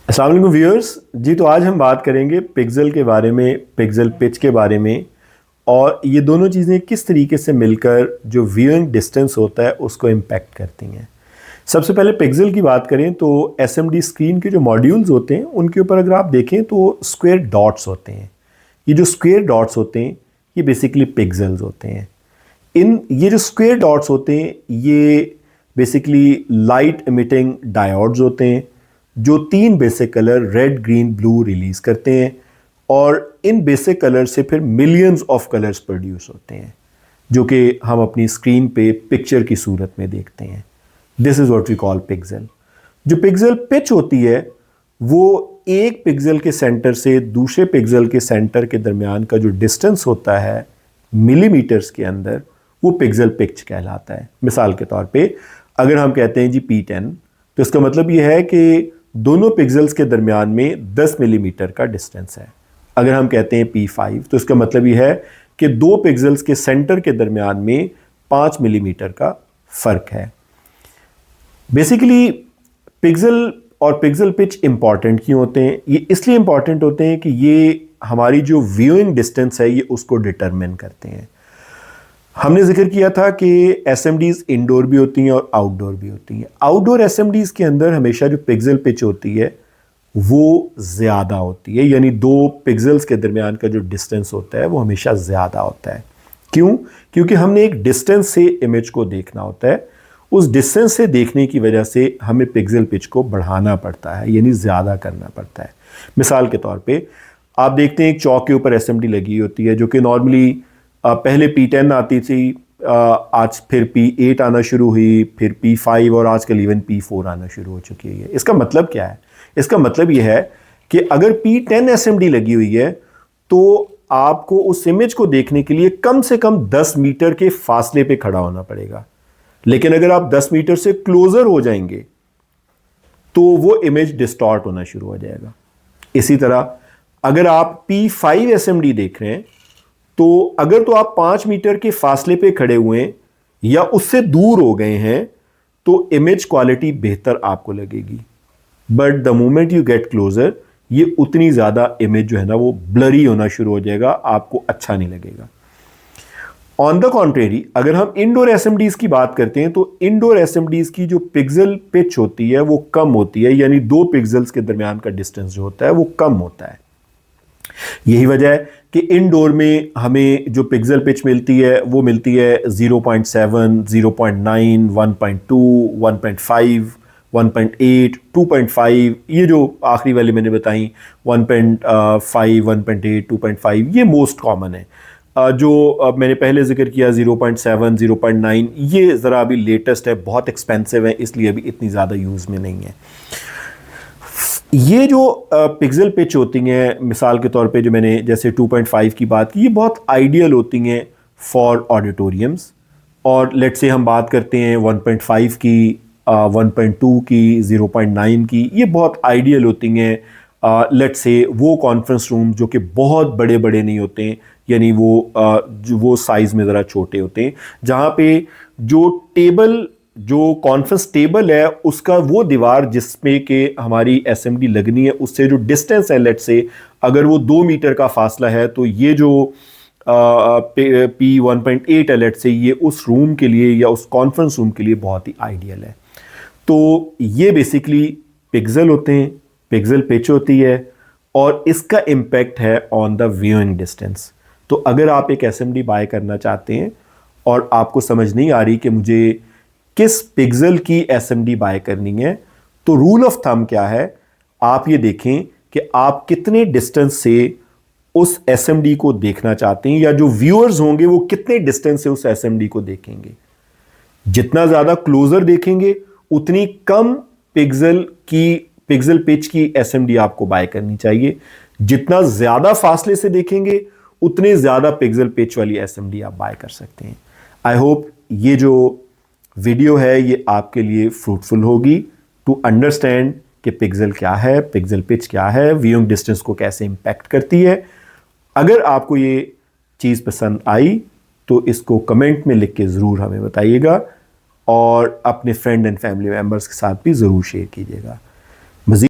अस्सलाम वालेकुम व्यूअर्स जी। तो आज हम बात करेंगे पिक्सल के बारे में, पिक्सल पिच के बारे में, और ये दोनों चीज़ें किस तरीके से मिलकर जो व्यूइंग डिस्टेंस होता है उसको इम्पैक्ट करती हैं। सबसे पहले पिक्सल की बात करें तो एसएमडी स्क्रीन के जो मॉड्यूल्स होते हैं उनके ऊपर अगर आप देखें तो स्क्वायर डॉट्स होते हैं। ये जो स्क्वायर डॉट्स होते हैं ये बेसिकली पिक्सल्स होते हैं। ये जो स्क्वायर डॉट्स होते हैं ये बेसिकली लाइट इमिटिंग डायोड्स होते हैं जो 3 basic colour red, green, blue release करते हैं, और इन बेसिक कलर से फिर मिलियंस ऑफ कलर्स प्रोड्यूस होते हैं जो कि हम अपनी स्क्रीन पे पिक्चर की सूरत में देखते हैं। This is what we call pixel. जो पिक्सल पिच होती है वो एक पिक्सल के सेंटर से दूसरे पिक्सल के सेंटर के दरमियान का जो डिस्टेंस होता है मिलीमीटर्स के अंदर, वो पिक्सल पिच कहलाता है। मिसाल के तौर पे अगर हम कहते हैं जी P10, तो इसका मतलब ये है कि दोनों पिक्सल्स के दरमियान में 10 मिलीमीटर का डिस्टेंस है। अगर हम कहते हैं P5, तो इसका मतलब ये है कि दो पिक्सल्स के सेंटर के दरमियान में 5 मिलीमीटर का फर्क है। बेसिकली पिक्सल और पिक्सल पिच इंपॉर्टेंट क्यों होते हैं? ये इसलिए इंपॉर्टेंट होते हैं कि ये हमारी जो व्यूइंग डिस्टेंस है ये उसको डिटरमिन करते हैं। हमने जिक्र किया था कि एसएमडीज इंडोर भी होती हैं और आउटडोर भी होती हैं। आउटडोर एसएमडीज के अंदर हमेशा जो पिक्सल पिच होती है वो ज़्यादा होती है, यानी दो पिक्सल्स के दरमियान का जो डिस्टेंस होता है वो हमेशा ज़्यादा होता है। क्यों? क्योंकि हमने एक डिस्टेंस से इमेज को देखना होता है। उस डिस्टेंस से देखने की वजह से हमें पिक्सल पिच को बढ़ाना पड़ता है, यानी ज़्यादा करना पड़ता है। मिसाल के तौर पे आप देखते हैं एक चौक के ऊपर एसएमडी लगी होती है जो कि नॉर्मली पहले P10 आती थी, आज फिर P8 आना शुरू हुई, फिर P5 और आजकल इवन P4 आना शुरू हो चुकी है। इसका मतलब क्या है? इसका मतलब यह है कि अगर P10 एसएमडी लगी हुई है तो आपको उस इमेज को देखने के लिए कम से कम 10 मीटर के फासले पे खड़ा होना पड़ेगा। लेकिन अगर आप 10 मीटर से क्लोजर हो जाएंगे तो वो इमेज डिस्टॉर्ट होना शुरू हो जाएगा। इसी तरह अगर आप P5 एसएमडी देख रहे हैं तो अगर तो आप 5 मीटर के फासले पे खड़े हुए हैं या उससे दूर हो गए हैं तो इमेज क्वालिटी बेहतर आपको लगेगी। But the moment you get closer, ये उतनी ज़्यादा इमेज जो है ना वो ब्लरी होना शुरू हो जाएगा, आपको अच्छा नहीं लगेगा। ऑन द कॉन्ट्रेरी अगर हम इंडोर एसएमडीज की बात करते हैं तो इंडोर एसएमडीज की जो पिक्सल पिच होती है वो कम होती है, यानी दो पिक्सल्स के दरमियान का डिस्टेंस जो होता है वो कम होता है। यही वजह है कि इनडोर में हमें जो पिक्सल पिच मिलती है वो मिलती है 0.7, 0.9, 1.2, 1.5, 1.8, 2.5। ये जो आखिरी वाली मैंने बताई 1.5, 1.8, 2.5 ये मोस्ट कॉमन है। जो मैंने पहले जिक्र किया 0.7, 0.9 ये ज़रा अभी लेटेस्ट है, बहुत एक्सपेंसिव है, इसलिए अभी इतनी ज़्यादा यूज़ में नहीं है। ये जो पिक्सल पिच होती हैं, मिसाल के तौर पे जो मैंने जैसे 2.5 की बात की, ये बहुत आइडियल होती हैं फॉर ऑडिटोरियम्स। और लेट से हम बात करते हैं 1.5 की, 1.2 की, 0.9 की, ये बहुत आइडियल होती हैं लेट से वो कॉन्फ्रेंस रूम जो कि बहुत बड़े बड़े नहीं होते हैं, यानी वो साइज़ में ज़रा छोटे होते हैं, जहाँ पे जो कॉन्फ्रेंस टेबल है उसका वो दीवार जिसमें कि हमारी एसएमडी लगनी है उससे जो डिस्टेंस है, लेट से अगर वो 2 मीटर का फासला है तो ये जो P1.8 है लेट से, ये उस रूम के लिए या उस कॉन्फ्रेंस रूम के लिए बहुत ही आइडियल है। तो ये बेसिकली पिक्सल होते हैं, पिक्सल पिच होती है, और इसका इम्पैक्ट है ऑन द व्यूइंग डिस्टेंस। तो अगर आप एक एसएमडी बाय करना चाहते हैं और आपको समझ नहीं आ रही कि मुझे किस पिक्सल की एसएमडी बाय करनी है, तो रूल ऑफ थंब क्या है, आप ये देखें कि आप कितने डिस्टेंस से उस एसएमडी को देखना चाहते हैं, या जो व्यूअर्स होंगे वो कितने डिस्टेंस से उस एसएमडी को देखेंगे। जितना ज्यादा क्लोजर देखेंगे उतनी कम पिक्सल पिच की एसएमडी आपको बाय करनी चाहिए। जितना ज्यादा फासले से देखेंगे उतने ज्यादा पिक्सल पिच वाली एसएमडी आप बाय कर सकते हैं। आई होप ये जो वीडियो है ये आपके लिए फ्रूटफुल होगी टू अंडरस्टैंड कि पिक्सल क्या है, पिक्सल पिच क्या है, व्यूइंग डिस्टेंस को कैसे इंपैक्ट करती है। अगर आपको ये चीज़ पसंद आई तो इसको कमेंट में लिख के ज़रूर हमें बताइएगा, और अपने फ्रेंड एंड फैमिली मेम्बर्स के साथ भी ज़रूर शेयर कीजिएगा।